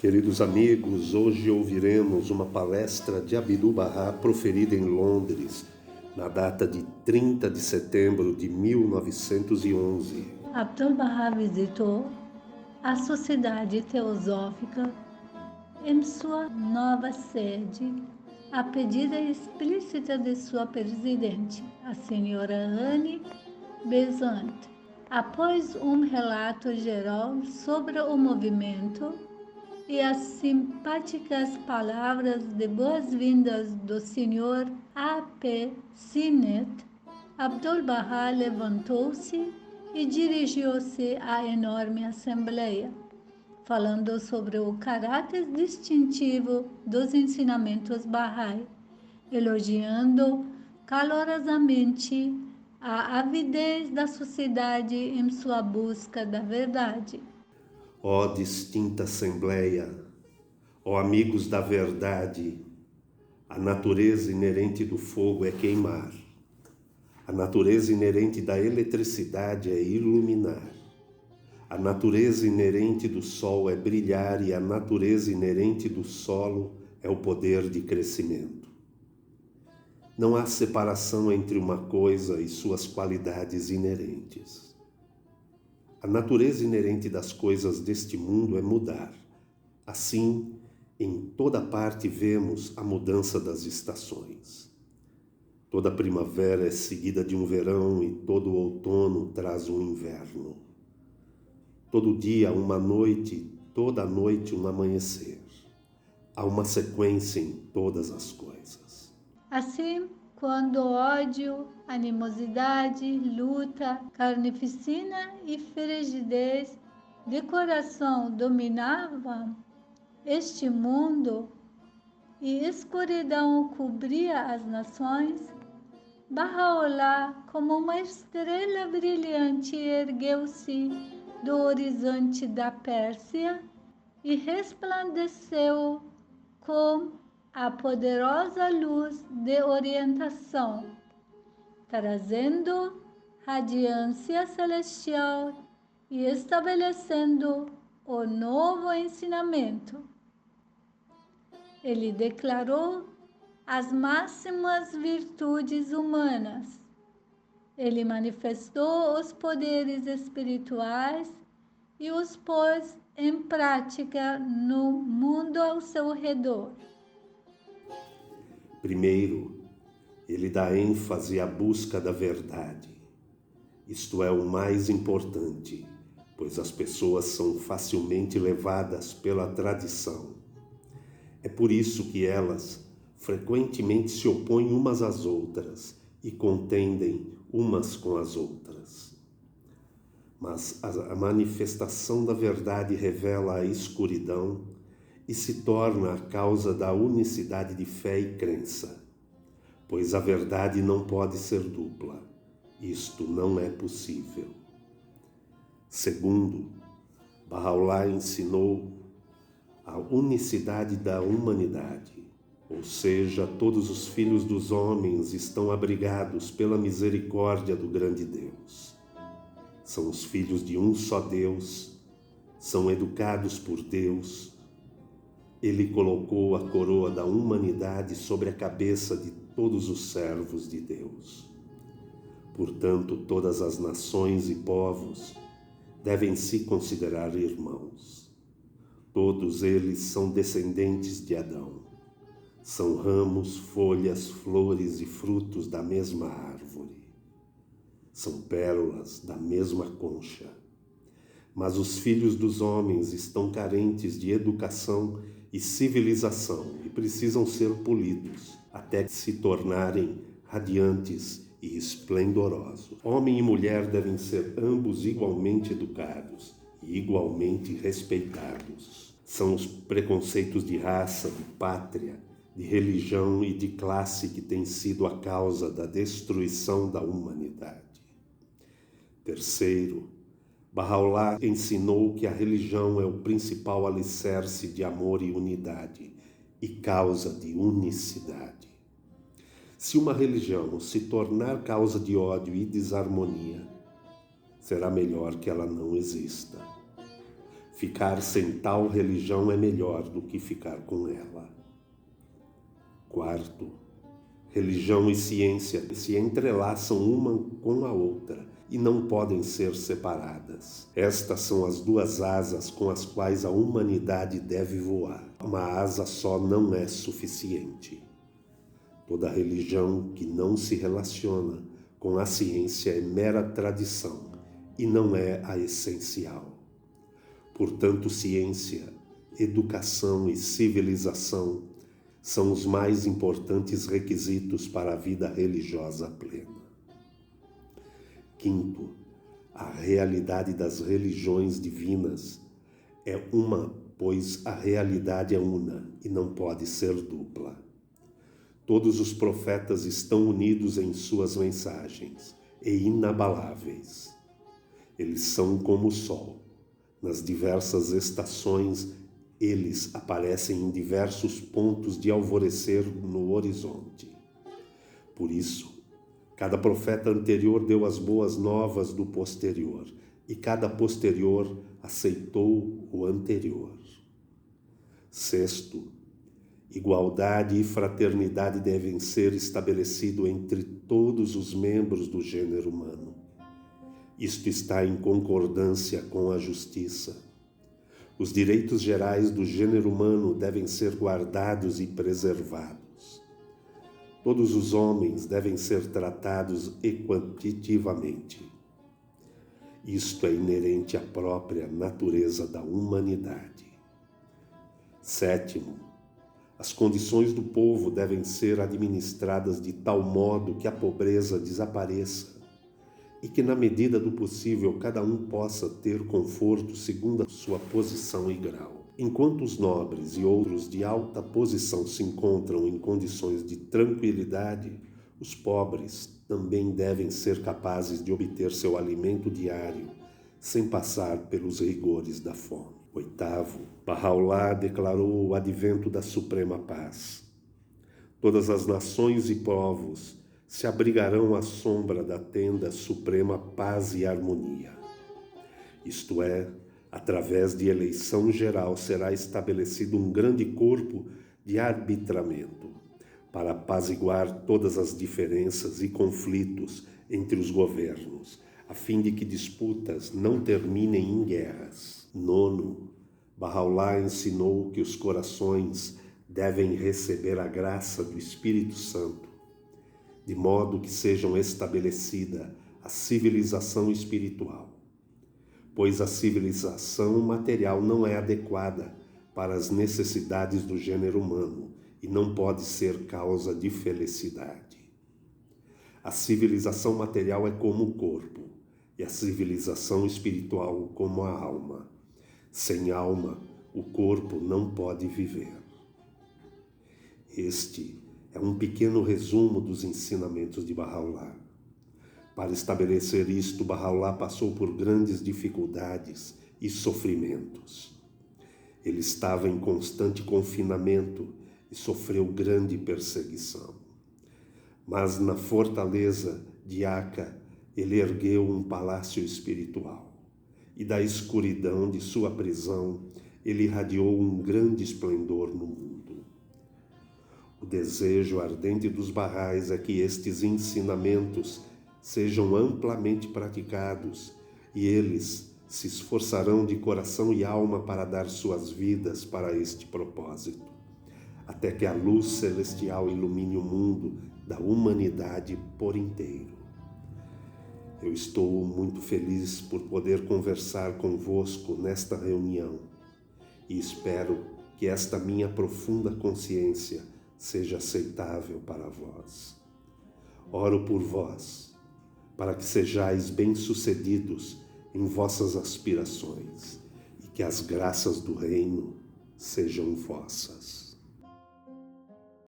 Queridos amigos, hoje ouviremos uma palestra de Abdu'l-Bahá proferida em Londres, na data de 30 de setembro de 1911. Abdu'l-Bahá visitou a Sociedade Teosófica em sua nova sede, a pedido explícita de sua presidente, a senhora Anne Besant. Após um relato geral sobre o movimento e as simpáticas palavras de boas-vindas do Sr. A.P. Sinet, Abdu'l-Bahá levantou-se e dirigiu-se à enorme assembleia, falando sobre o caráter distintivo dos ensinamentos Bahá'í, elogiando calorosamente a avidez da sociedade em sua busca da verdade. Ó distinta Assembleia, ó amigos da verdade, a natureza inerente do fogo é queimar, a natureza inerente da eletricidade é iluminar, a natureza inerente do sol é brilhar e a natureza inerente do solo é o poder de crescimento. Não há separação entre uma coisa e suas qualidades inerentes. A natureza inerente das coisas deste mundo é mudar. Assim, em toda parte vemos a mudança das estações. Toda primavera é seguida de um verão e todo outono traz um inverno. Todo dia uma noite, toda noite um amanhecer. Há uma sequência em todas as coisas. Assim, quando ódio, animosidade, luta, carnificina e frigidez de coração dominavam este mundo e escuridão cobria as nações, Bahá'u'lláh, como uma estrela brilhante, ergueu-se do horizonte da Pérsia e resplandeceu com a poderosa luz de orientação, trazendo radiância celestial e estabelecendo o novo ensinamento. Ele declarou as máximas virtudes humanas. Ele manifestou os poderes espirituais e os pôs em prática no mundo ao seu redor. Primeiro, ele dá ênfase à busca da verdade. Isto é o mais importante, pois as pessoas são facilmente levadas pela tradição. É por isso que elas frequentemente se opõem umas às outras e contendem umas com as outras. Mas a manifestação da verdade revela a escuridão e se torna a causa da unicidade de fé e crença, pois a verdade não pode ser dupla. Isto não é possível. Segundo, Bahá'u'lláh ensinou a unicidade da humanidade, ou seja, todos os filhos dos homens estão abrigados pela misericórdia do grande Deus. São os filhos de um só Deus, são educados por Deus. Ele colocou a coroa da humanidade sobre a cabeça de todos os servos de Deus. Portanto, todas as nações e povos devem se considerar irmãos. Todos eles são descendentes de Adão. São ramos, folhas, flores e frutos da mesma árvore. São pérolas da mesma concha. Mas os filhos dos homens estão carentes de educação e civilização e precisam ser polidos até se tornarem radiantes e esplendorosos. Homem e mulher devem ser ambos igualmente educados e igualmente respeitados. São os preconceitos de raça, de pátria, de religião e de classe que têm sido a causa da destruição da humanidade. Terceiro, Bahá'u'lláh ensinou que a religião é o principal alicerce de amor e unidade e causa de unicidade. Se uma religião se tornar causa de ódio e desarmonia, será melhor que ela não exista. Ficar sem tal religião é melhor do que ficar com ela. Quarto, religião e ciência se entrelaçam uma com a outra e não podem ser separadas. Estas são as duas asas com as quais a humanidade deve voar. Uma asa só não é suficiente. Toda religião que não se relaciona com a ciência é mera tradição e não é a essencial. Portanto, ciência, educação e civilização são os mais importantes requisitos para a vida religiosa plena. Quinto, a realidade das religiões divinas é uma, pois a realidade é una e não pode ser dupla. Todos os profetas estão unidos em suas mensagens e inabaláveis. Eles são como o sol. Nas diversas estações, eles aparecem em diversos pontos de alvorecer no horizonte. Por isso, cada profeta anterior deu as boas novas do posterior, e cada posterior aceitou o anterior. Sexto, igualdade e fraternidade devem ser estabelecidos entre todos os membros do gênero humano. Isto está em concordância com a justiça. Os direitos gerais do gênero humano devem ser guardados e preservados. Todos os homens devem ser tratados equitativamente. Isto é inerente à própria natureza da humanidade. Sétimo, as condições do povo devem ser administradas de tal modo que a pobreza desapareça e que, na medida do possível, cada um possa ter conforto segundo a sua posição e grau. Enquanto os nobres e outros de alta posição se encontram em condições de tranquilidade, os pobres também devem ser capazes de obter seu alimento diário, sem passar pelos rigores da fome. Oitavo, Bahá'u'lláh declarou o advento da suprema paz. Todas as nações e povos se abrigarão à sombra da tenda suprema paz e harmonia. Isto é, através de eleição geral será estabelecido um grande corpo de arbitramento para apaziguar todas as diferenças e conflitos entre os governos, a fim de que disputas não terminem em guerras. Nono, Bahá'u'lláh ensinou que os corações devem receber a graça do Espírito Santo, de modo que sejam estabelecida a civilização espiritual, pois a civilização material não é adequada para as necessidades do gênero humano e não pode ser causa de felicidade. A civilização material é como o corpo e a civilização espiritual como a alma. Sem alma, o corpo não pode viver. Este é um pequeno resumo dos ensinamentos de Bahá'u'lláh. Para estabelecer isto, Bahá'u'lláh passou por grandes dificuldades e sofrimentos. Ele estava em constante confinamento e sofreu grande perseguição. Mas na fortaleza de Aca, ele ergueu um palácio espiritual. E da escuridão de sua prisão, ele irradiou um grande esplendor no mundo. O desejo ardente dos Baha'is é que estes ensinamentos sejam amplamente praticados e eles se esforçarão de coração e alma para dar suas vidas para este propósito, até que a luz celestial ilumine o mundo da humanidade por inteiro. Eu estou muito feliz por poder conversar convosco nesta reunião e espero que esta minha profunda consciência seja aceitável para vós. Oro por vós, para que sejais bem-sucedidos em vossas aspirações e que as graças do reino sejam vossas.